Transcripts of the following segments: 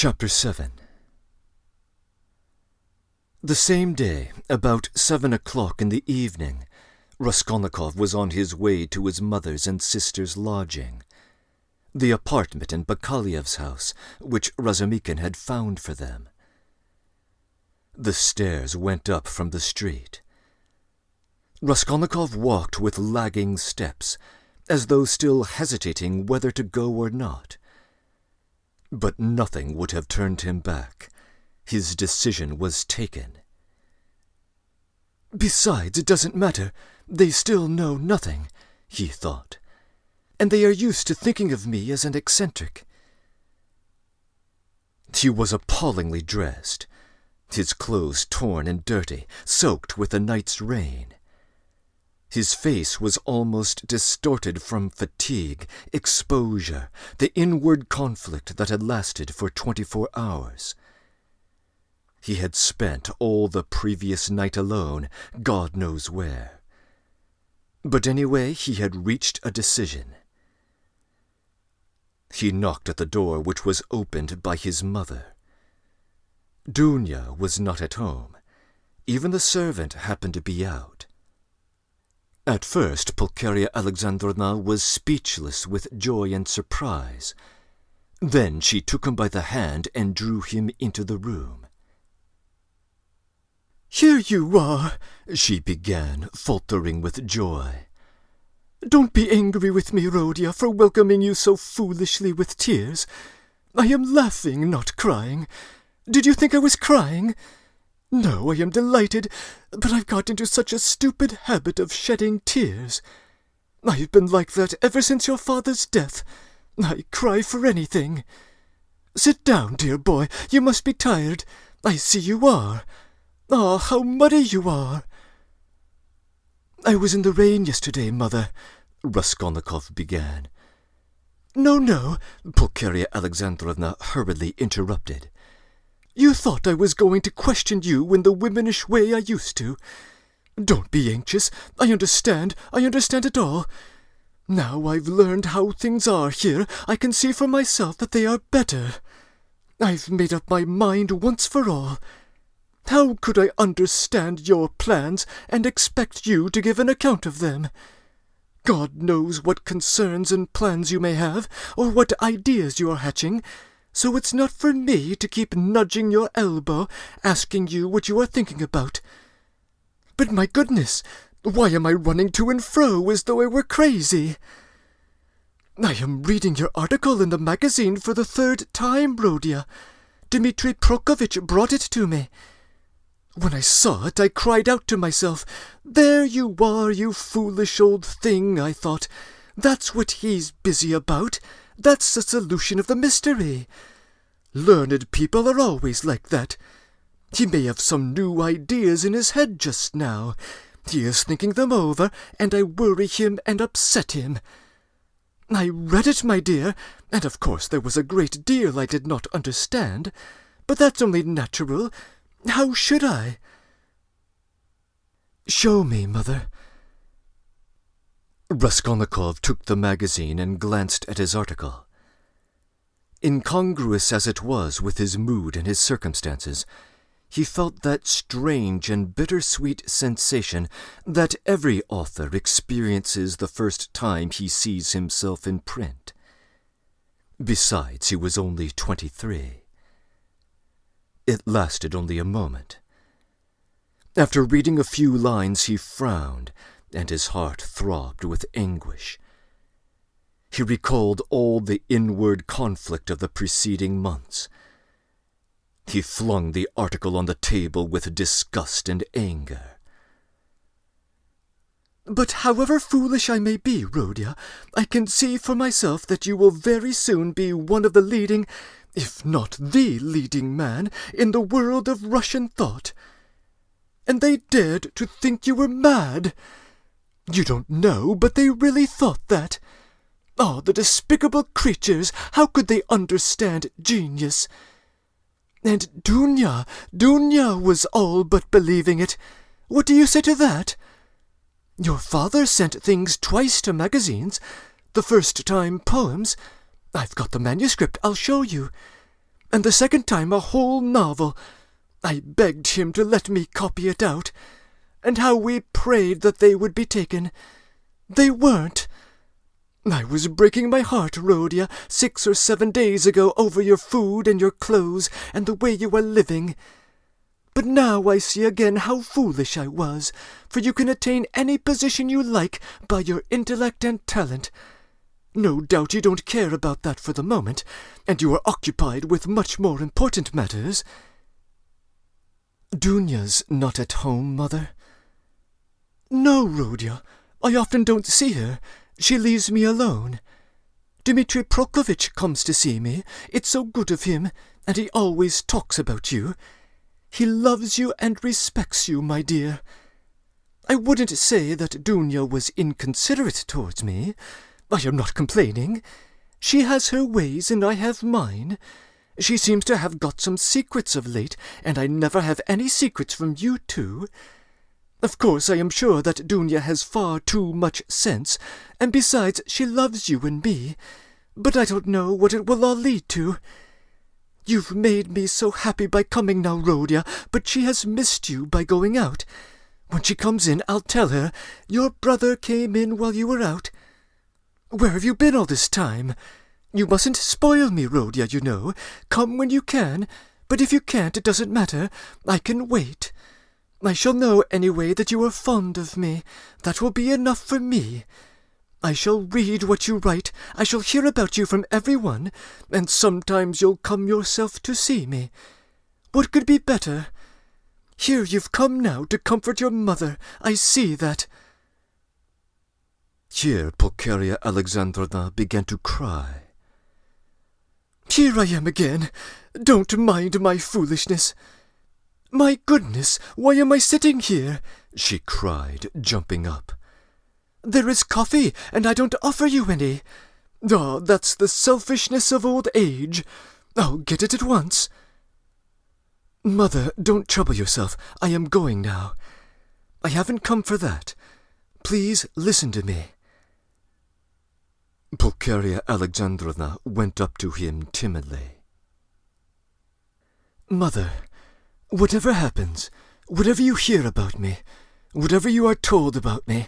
Chapter 7. The same day, about 7 o'clock in the evening, Raskolnikov was on his way to his mother's and sister's lodging, the apartment in Bakaliev's house, which Razumikin had found for them. The stairs went up from the street. Raskolnikov walked with lagging steps, as though still hesitating whether to go or not. But nothing would have turned him back. His decision was taken. Besides, it doesn't matter. They still know nothing, he thought, and they are used to thinking of me as an eccentric. He was appallingly dressed, his clothes torn and dirty, soaked with the night's rain. His face was almost distorted from fatigue, exposure, the inward conflict that had lasted for 24 hours. He had spent all the previous night alone, God knows where. But anyway, he had reached a decision. He knocked at the door, which was opened by his mother. Dunya was not at home. Even the servant happened to be out. At first, Pulcheria Alexandrovna was speechless with joy and surprise. Then she took him by the hand and drew him into the room. "Here you are," she began, faltering with joy. "Don't be angry with me, Rodya, for welcoming you so foolishly with tears. I am laughing, not crying. Did you think I was crying? No, I am delighted, but I've got into such a stupid habit of shedding tears. I've been like that ever since your father's death. I cry for anything. Sit down, dear boy, you must be tired. I see you are. Ah, how muddy you are." "I was in the rain yesterday, Mother," Raskolnikov began. No, Pulcheria Alexandrovna hurriedly interrupted. "You thought I was going to question you in the womanish way I used to. Don't be anxious. I understand it all. Now I've learned how things are here, I can see for myself that they are better. I've made up my mind once for all. How could I understand your plans and expect you to give an account of them? God knows what concerns and plans you may have, or what ideas you are hatching, so it's not for me to keep nudging your elbow, asking you what you are thinking about. But my goodness, why am I running to and fro as though I were crazy? I am reading your article in the magazine for the 3rd time, Rodya. Dmitri Prokofitch brought it to me. When I saw it, I cried out to myself, 'There you are, you foolish old thing,' I thought. 'That's what he's busy about. That's the solution of the mystery. Learned people are always like that. He may have some new ideas in his head just now. He is thinking them over, and I worry him and upset him.' I read it, my dear, and of course there was a great deal I did not understand, but that's only natural. How should I?" "Show me, Mother." Raskolnikov took the magazine and glanced at his article. Incongruous as it was with his mood and his circumstances, he felt that strange and bittersweet sensation that every author experiences the first time he sees himself in print. Besides, he was only 23. It lasted only a moment. After reading a few lines, he frowned, and his heart throbbed with anguish. He recalled all the inward conflict of the preceding months. He flung the article on the table with disgust and anger. "But however foolish I may be, Rodya, I can see for myself that you will very soon be one of the leading, if not the leading man, in the world of Russian thought. And they dared to think you were mad. You don't know, but they really thought that. Oh, the despicable creatures! How could they understand genius? And Dunya was all but believing it. What do you say to that? Your father sent things twice to magazines. The first time poems. I've got the manuscript, I'll show you. and the second time a whole novel. I begged him to let me copy it out, and how we prayed that they would be taken. They weren't. I was breaking my heart, Rhodia, 6 or 7 days ago over your food and your clothes and the way you are living. But now I see again how foolish I was, for you can attain any position you like by your intellect and talent. No doubt you don't care about that for the moment, and you are occupied with much more important matters. Dunya's not at home, Mother. No, Rhodia, I often don't see her. She leaves me alone. Dmitri Prokofitch comes to see me. It's so good of him, and he always talks about you. He loves you and respects you, my dear. I wouldn't say that Dunya was inconsiderate towards me. I am not complaining. She has her ways and I have mine. She seems to have got some secrets of late, and I never have any secrets from you two. Of course, I am sure that Dunya has far too much sense, and besides, she loves you and me, but I don't know what it will all lead to. You've made me so happy by coming now, Rhodia, but she has missed you by going out. When she comes in, I'll tell her, your brother came in while you were out. Where have you been all this time? You mustn't spoil me, Rhodia, you know. Come when you can, but if you can't, it doesn't matter. I can wait. I shall know anyway that you are fond of me. That will be enough for me. I shall read what you write. I shall hear about you from everyone, and sometimes you'll come yourself to see me. What could be better? Here you've come now to comfort your mother. I see that. Here Pulcheria Alexandrovna began to cry. Here I am again. Don't mind my foolishness. My goodness, why am I sitting here? She cried, jumping up. There is coffee, and I don't offer you any. Ah, that's the selfishness of old age. I'll get it at once. Mother, don't trouble yourself. I am going now. I haven't come for that. Please listen to me. Pulcheria Alexandrovna went up to him timidly. Mother, whatever happens, whatever you hear about me, whatever you are told about me,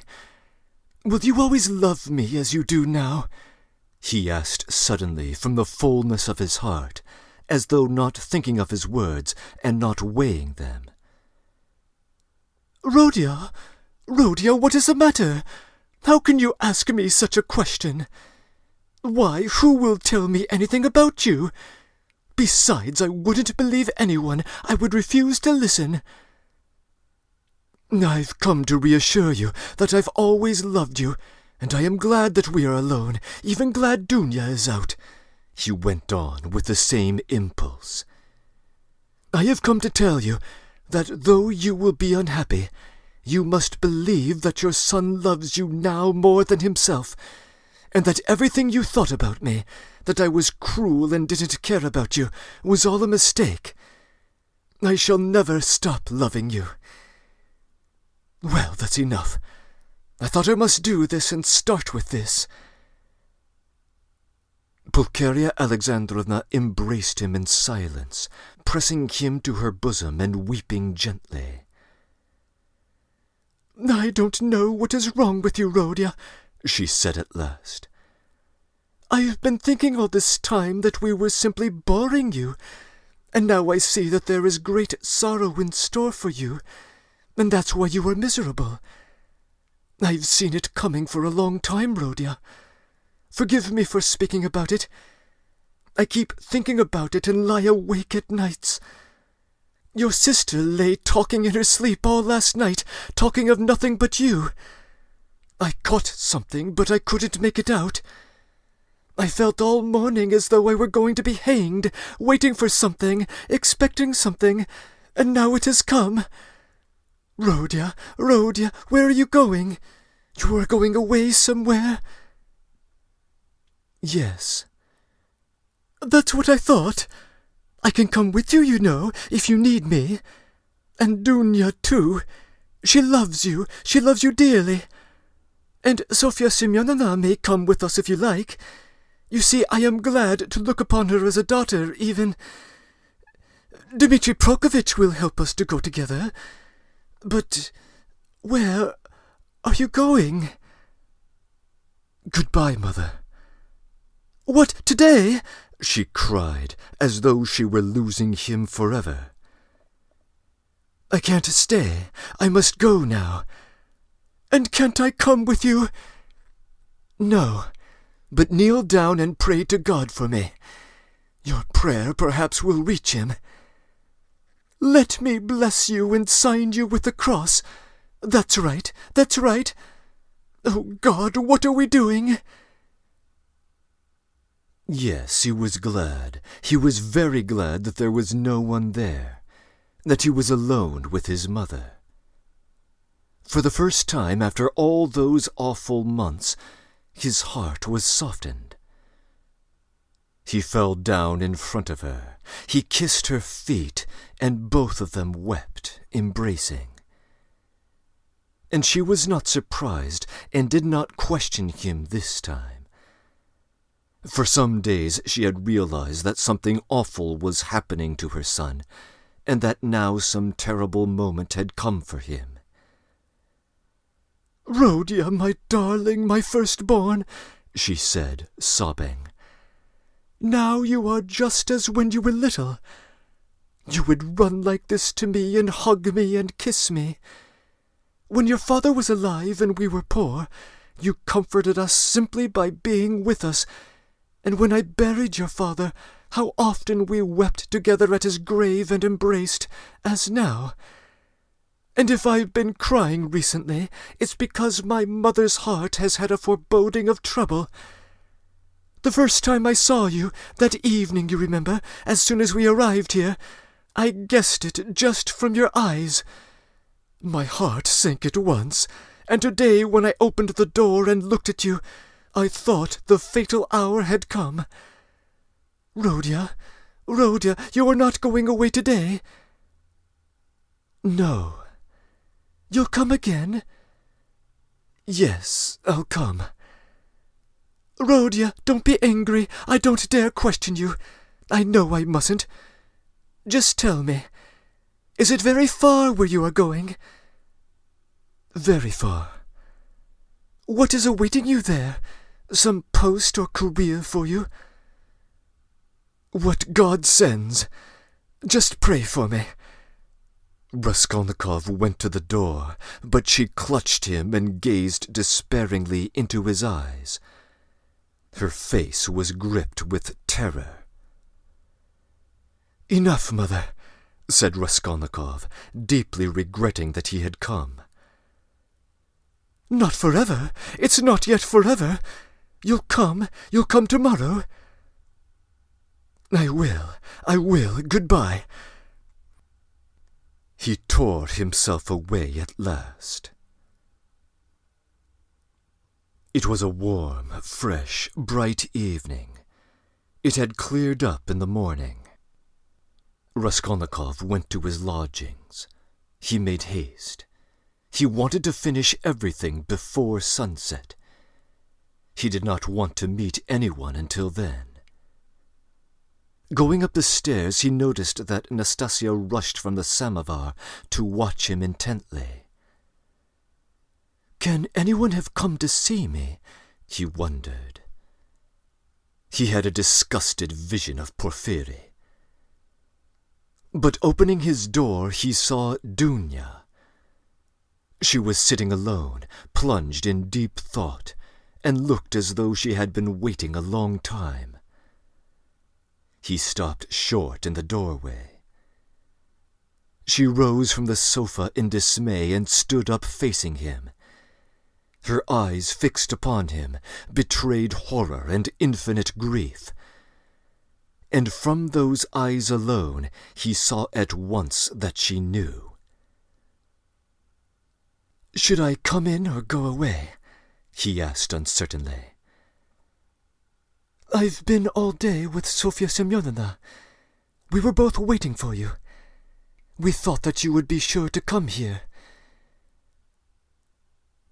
will you always love me as you do now? He asked suddenly from the fullness of his heart, as though not thinking of his words and not weighing them. Rhodia, what is the matter? How can you ask me such a question? Why, who will tell me anything about you? Besides, I wouldn't believe anyone. I would refuse to listen. I've come to reassure you that I've always loved you, and I am glad that we are alone, even glad Dunya is out. He went on with the same impulse. I have come to tell you that though you will be unhappy, you must believe that your son loves you now more than himself, and that everything you thought about me, that I was cruel and didn't care about you, was all a mistake. I shall never stop loving you. Well, that's enough. I thought I must do this and start with this. Pulcheria Alexandrovna embraced him in silence, pressing him to her bosom and weeping gently. I don't know what is wrong with you, Rhodia, she said at last. I've been thinking all this time that we were simply boring you, and now I see that there is great sorrow in store for you, and that's why you are miserable. I've seen it coming for a long time, Rhodia. Forgive me for speaking about it. I keep thinking about it and lie awake at nights. Your sister lay talking in her sleep all last night, talking of nothing but you. I caught something, but I couldn't make it out. I felt all morning as though I were going to be hanged, waiting for something, expecting something, and now it has come. Rhodia, where are you going? You are going away somewhere? Yes. That's what I thought. I can come with you, you know, if you need me. And Dunya, too. She loves you dearly. And Sofya Semyonovna may come with us if you like. You see, I am glad to look upon her as a daughter, even... Dmitri Prokofitch will help us to go together. But where are you going? Goodbye, Mother. What, today? She cried, as though she were losing him forever. I can't stay. I must go now. And can't I come with you? No, but kneel down and pray to God for me. Your prayer perhaps will reach him. Let me bless you and sign you with the cross. That's right, that's right. Oh, God, what are we doing? Yes, he was glad. He was very glad that there was no one there, that he was alone with his mother. For the first time after all those awful months, his heart was softened. He fell down in front of her. He kissed her feet, and both of them wept, embracing. And she was not surprised, and did not question him this time. For some days she had realized that something awful was happening to her son, and that now some terrible moment had come for him. Rhodia, my darling, my firstborn, she said, sobbing. Now you are just as when you were little. You would run like this to me and hug me and kiss me. When your father was alive and we were poor, you comforted us simply by being with us. And when I buried your father, how often we wept together at his grave and embraced, as now. And if I've been crying recently, it's because my mother's heart has had a foreboding of trouble. The first time I saw you, that evening, you remember, as soon as we arrived here, I guessed it just from your eyes. My heart sank at once, and today when I opened the door and looked at you, I thought the fatal hour had come. Rhodia, Rhodia, you are not going away today? No. You'll come again? Yes, I'll come. Rhodia, don't be angry. I don't dare question you. I know I mustn't. Just tell me, is it very far where you are going? Very far. What is awaiting you there? Some post or career for you? What God sends. Just pray for me. Raskolnikov went to the door, but she clutched him and gazed despairingly into his eyes. Her face was gripped with terror. Enough, Mother, said Raskolnikov, deeply regretting that he had come. Not forever. It's not yet forever. You'll come tomorrow. I will. Goodbye. He tore himself away at last. It was a warm, fresh, bright evening. It had cleared up in the morning. Raskolnikov went to his lodgings. He made haste. He wanted to finish everything before sunset. He did not want to meet anyone until then. Going up the stairs, he noticed that Nastasia rushed from the samovar to watch him intently. Can anyone have come to see me? He wondered. He had a disgusted vision of Porfiry. But opening his door, he saw Dunya. She was sitting alone, plunged in deep thought, and looked as though she had been waiting a long time. He stopped short in the doorway. She rose from the sofa in dismay and stood up facing him. Her eyes fixed upon him betrayed horror and infinite grief. And from those eyes alone he saw at once that she knew. Should I come in or go away? He asked uncertainly. I've been all day with Sofya Semyonovna. We were both waiting for you. We thought that you would be sure to come here.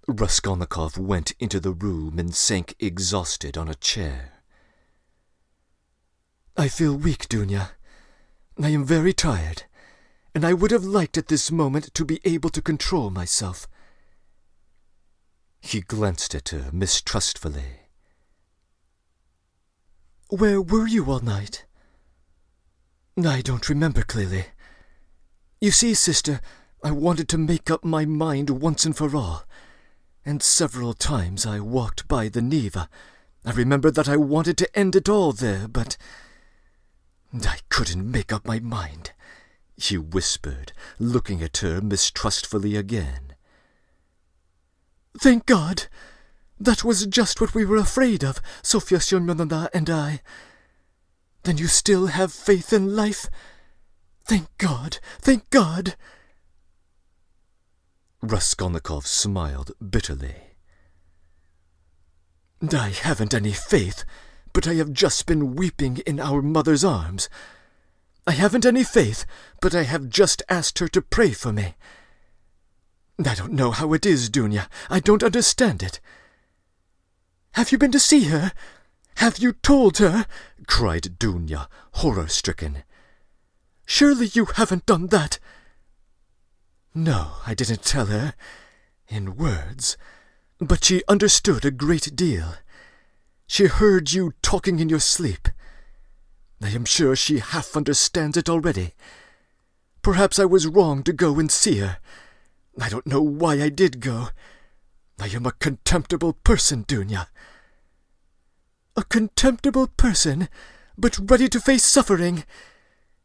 Raskolnikov went into the room and sank exhausted on a chair. I feel weak, Dunya. I am very tired, and I would have liked at this moment to be able to control myself." He glanced at her mistrustfully. "Where were you all night?" "I don't remember clearly. You see, sister, I wanted to make up my mind once and for all, and several times I walked by the Neva. I remember that I wanted to end it all there, but I couldn't make up my mind," he whispered, looking at her mistrustfully again. "Thank God! That was just what we were afraid of, Sofya Semyonovna and I. Then you still have faith in life? Thank God! Thank God!" Raskolnikov smiled bitterly. "I haven't any faith, but I have just been weeping in our mother's arms. I haven't any faith, but I have just asked her to pray for me. I don't know how it is, Dunya. I don't understand it." "Have you been to see her? Have you told her?" cried Dunya, horror-stricken. "Surely you haven't done that." "No, I didn't tell her, in words, but she understood a great deal. She heard you talking in your sleep. I am sure she half understands it already. Perhaps I was wrong to go and see her. I don't know why I did go. I am a contemptible person, Dunya." "A contemptible person, but ready to face suffering.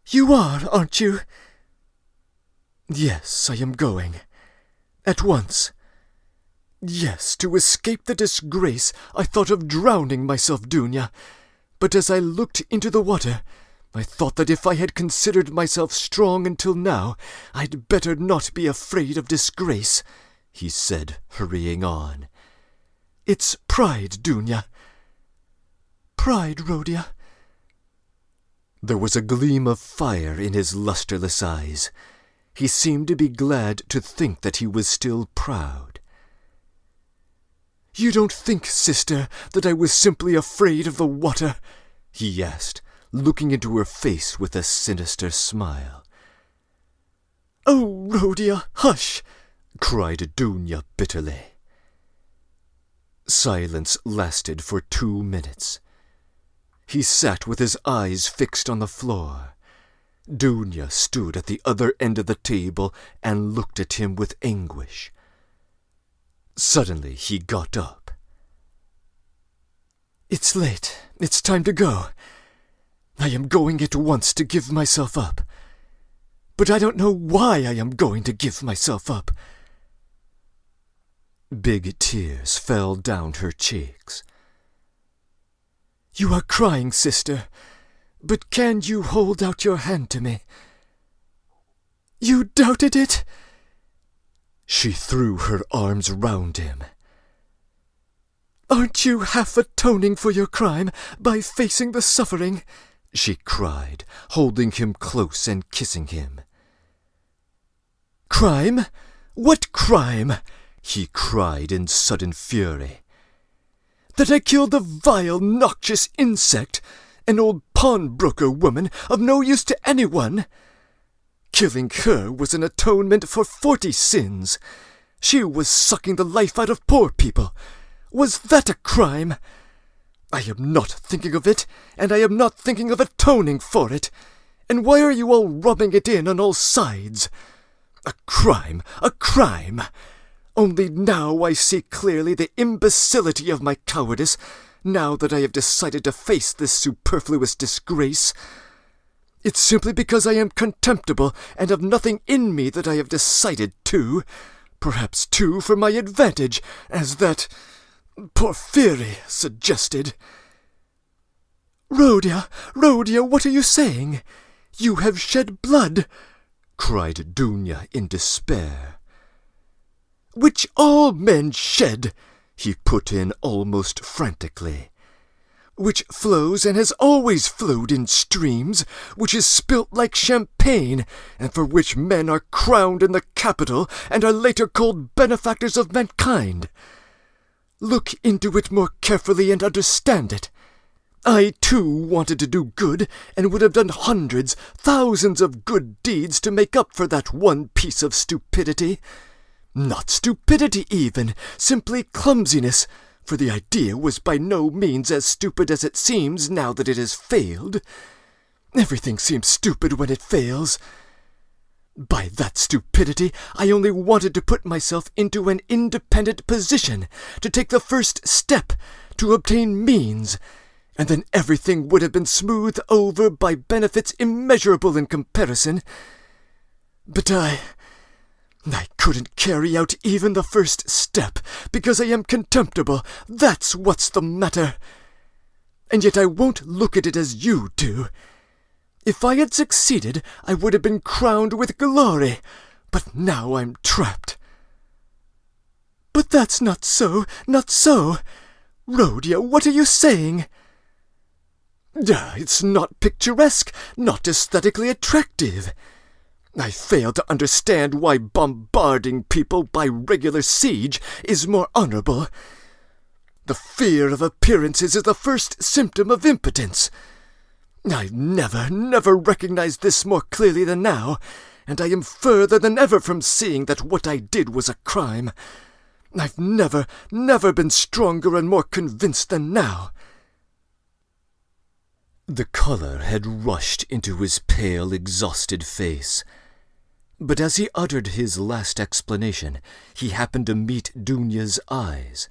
You are, aren't you?" "Yes, I am going. At once. Yes, to escape the disgrace, I thought of drowning myself, Dunya. But as I looked into the water, I thought that if I had considered myself strong until now, I'd better not be afraid of disgrace," he said, hurrying on. "It's pride, Dunya. Pride, Rodya." There was a gleam of fire in his lustreless eyes. He seemed to be glad to think that he was still proud. "You don't think, sister, that I was simply afraid of the water?" he asked, looking into her face with a sinister smile. "Oh, Rodya, hush!" cried Dunya bitterly. Silence lasted for 2 minutes. He sat with his eyes fixed on the floor. Dunya stood at the other end of the table and looked at him with anguish. Suddenly he got up. "It's late. It's time to go. I am going at once to give myself up. But I don't know why I am going to give myself up." Big tears fell down her cheeks. "You are crying, sister, but can you hold out your hand to me?" "You doubted it?" She threw her arms round him. "Aren't you half atoning for your crime by facing the suffering?" she cried, holding him close and kissing him. "Crime? What crime?" he cried in sudden fury. "That I killed a vile, noxious insect, an old pawnbroker woman of no use to anyone? Killing her was an atonement for 40 sins. She was sucking the life out of poor people. Was that a crime? I am not thinking of it, and I am not thinking of atoning for it. And why are you all rubbing it in on all sides? A crime! A crime! Only now I see clearly the imbecility of my cowardice, now that I have decided to face this superfluous disgrace. It's simply because I am contemptible and have nothing in me that I have decided to, perhaps too for my advantage, as that Porphyry suggested." Rodya, what are you saying? You have shed blood," cried Dunya in despair. "Which all men shed," he put in almost frantically. "Which flows and has always flowed in streams, which is spilt like champagne, and for which men are crowned in the capital and are later called benefactors of mankind. Look into it more carefully and understand it. I, too, wanted to do good, and would have done hundreds, thousands of good deeds to make up for that one piece of stupidity. Not stupidity, even, simply clumsiness, for the idea was by no means as stupid as it seems now that it has failed. Everything seems stupid when it fails. By that stupidity, I only wanted to put myself into an independent position, to take the first step, to obtain means, and then everything would have been smoothed over by benefits immeasurable in comparison. But I couldn't carry out even the first step, because I am contemptible. That's what's the matter. And yet I won't look at it as you do. If I had succeeded, I would have been crowned with glory, but now I'm trapped. But that's not so, not so. Rhodia, what are you saying? It's not picturesque, not aesthetically attractive. I fail to understand why bombarding people by regular siege is more honorable. The fear of appearances is the first symptom of impotence. I've never recognized this more clearly than now, and I am further than ever from seeing that what I did was a crime. I've never been stronger and more convinced than now. The color had rushed into his pale, exhausted face. But as he uttered his last explanation, he happened to meet Dunya's eyes,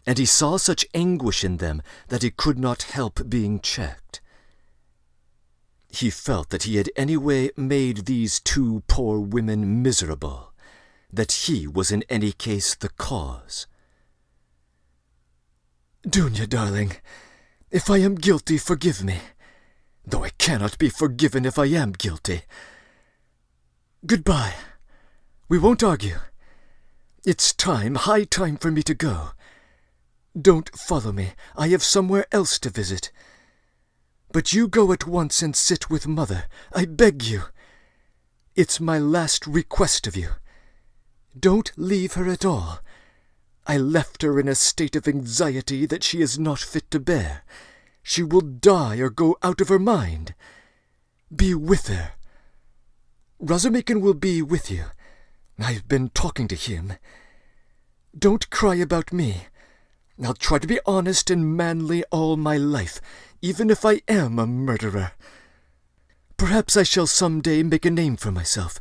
and he saw such anguish in them that he could not help being checked. He felt that he had anyway made these two poor women miserable, that he was in any case the cause. Dunya, darling, if I am guilty, forgive me, though I cannot be forgiven if I am guilty. Goodbye. We won't argue. It's time, high time for me to go. Don't follow me. I have somewhere else to visit. But you go at once and sit with Mother. I beg you. It's my last request of you. Don't leave her at all. I left her in a state of anxiety that she is not fit to bear. She will die or go out of her mind. Be with her. Razumikin will be with you. I've been talking to him. Don't cry about me. I'll try to be honest and manly all my life, even if I am a murderer. Perhaps I shall some day make a name for myself.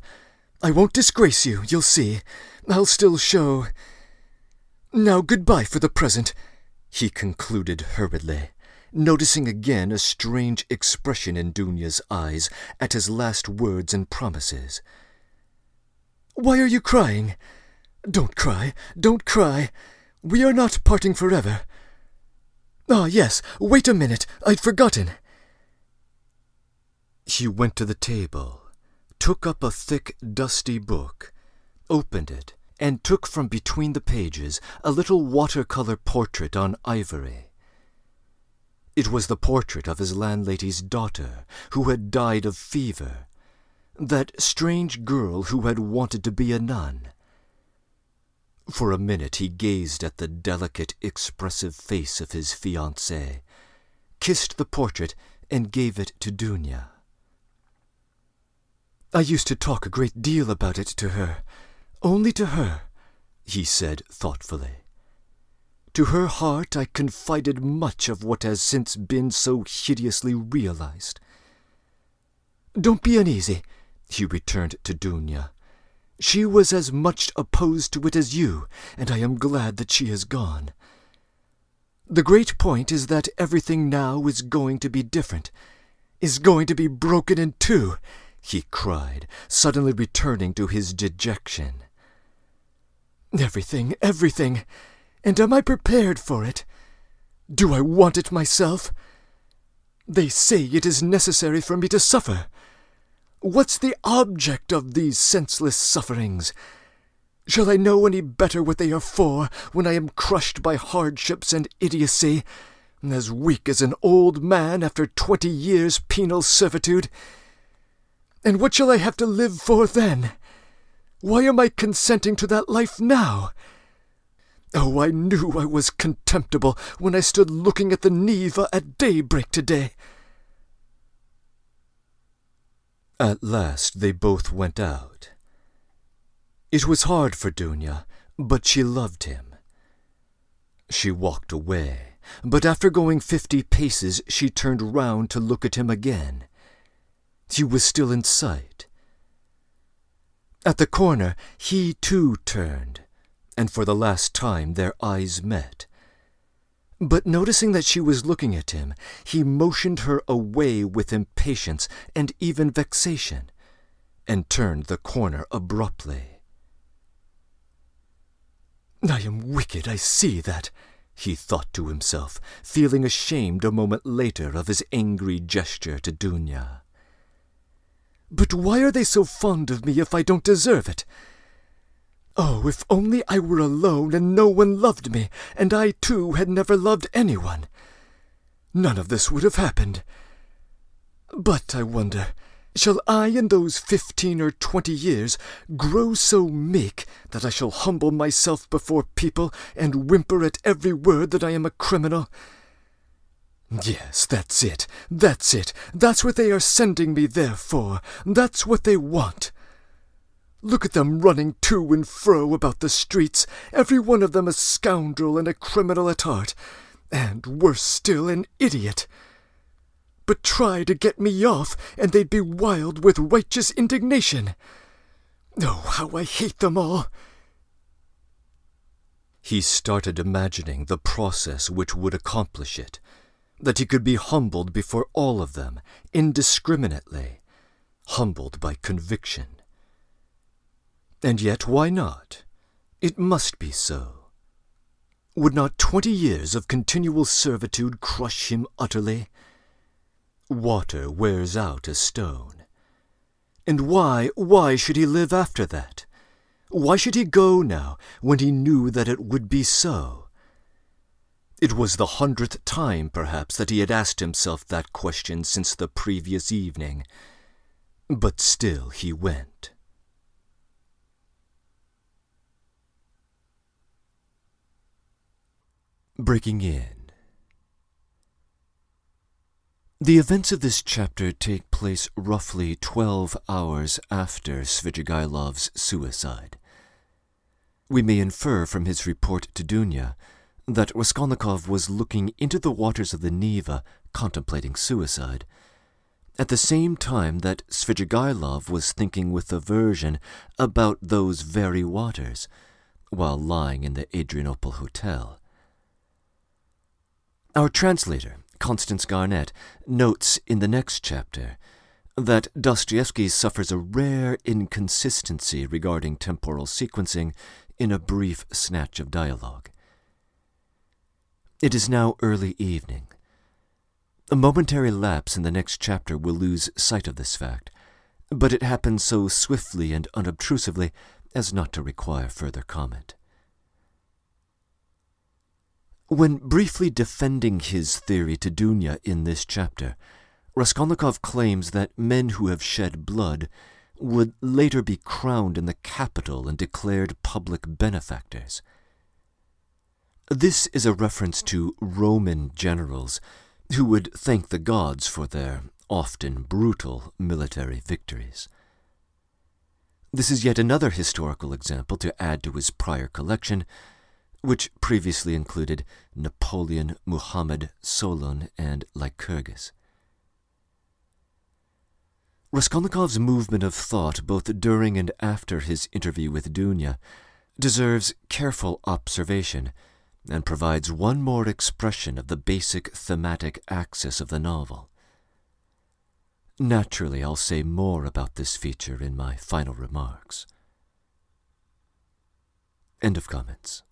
I won't disgrace you, you'll see. I'll still show. Now goodbye for the present, he concluded hurriedly, noticing again a strange expression in Dunya's eyes at his last words and promises. Why are you crying? Don't cry, don't cry. We are not parting forever. Ah, yes, wait a minute, I'd forgotten. He went to the table, took up a thick, dusty book, opened it, and took from between the pages a little watercolor portrait on ivory. It was the portrait of his landlady's daughter, who had died of fever, that strange girl who had wanted to be a nun. For a minute he gazed at the delicate, expressive face of his fiancée, kissed the portrait, and gave it to Dunya. I used to talk a great deal about it to her, only to her, he said thoughtfully. To her heart I confided much of what has since been so hideously realized. Don't be uneasy, he returned to Dunya. She was as much opposed to it as you, and I am glad that she has gone. The great point is that everything now is going to be different, is going to be broken in two, he cried, suddenly returning to his dejection. Everything, everything, and am I prepared for it? Do I want it myself? They say it is necessary for me to suffer. What's the object of these senseless sufferings? Shall I know any better what they are for when I am crushed by hardships and idiocy, as weak as an old man after 20 years' penal servitude? And what shall I have to live for then? Why am I consenting to that life now? Oh, I knew I was contemptible when I stood looking at the Neva at daybreak today. At last they both went out. It was hard for Dunya, but she loved him. She walked away, but after going 50 paces she turned round to look at him again. He was still in sight. At the corner he too turned, and for the last time their eyes met. But noticing that she was looking at him, he motioned her away with impatience and even vexation, and turned the corner abruptly. I am wicked, I see that, he thought to himself, feeling ashamed a moment later of his angry gesture to Dunya. But why are they so fond of me if I don't deserve it? Oh, if only I were alone and no one loved me, and I too had never loved anyone. None of this would have happened. But I wonder, shall I in those 15 or 20 years grow so meek that I shall humble myself before people and whimper at every word that I am a criminal? Yes, that's it. That's what they are sending me there for. That's what they want. Look at them running to and fro about the streets, every one of them a scoundrel and a criminal at heart, and, worse still, an idiot. But try to get me off, and they'd be wild with righteous indignation. Oh, how I hate them all! He started imagining the process which would accomplish it, that he could be humbled before all of them, indiscriminately, humbled by conviction. And yet, why not? It must be so. Would not 20 years of continual servitude crush him utterly? Water wears out a stone. And why should he live after that? Why should he go now, when he knew that it would be so? It was the 100th time, perhaps, that he had asked himself that question since the previous evening. But still he went. Breaking in. The events of this chapter take place roughly 12 hours after Svidrigailov's suicide. We may infer from his report to Dunya that Raskolnikov was looking into the waters of the Neva, contemplating suicide, at the same time that Svidrigailov was thinking with aversion about those very waters, while lying in the Adrianople Hotel. Our translator, Constance Garnett, notes in the next chapter that Dostoevsky suffers a rare inconsistency regarding temporal sequencing in a brief snatch of dialogue. It is now early evening. A momentary lapse in the next chapter will lose sight of this fact, but it happens so swiftly and unobtrusively as not to require further comment. When briefly defending his theory to Dunya in this chapter, Raskolnikov claims that men who have shed blood would later be crowned in the capital and declared public benefactors. This is a reference to Roman generals who would thank the gods for their often brutal military victories. This is yet another historical example to add to his prior collection, which previously included Napoleon, Muhammad, Solon, and Lycurgus. Raskolnikov's movement of thought both during and after his interview with Dunya deserves careful observation and provides one more expression of the basic thematic axis of the novel. Naturally, I'll say more about this feature in my final remarks. End of comments.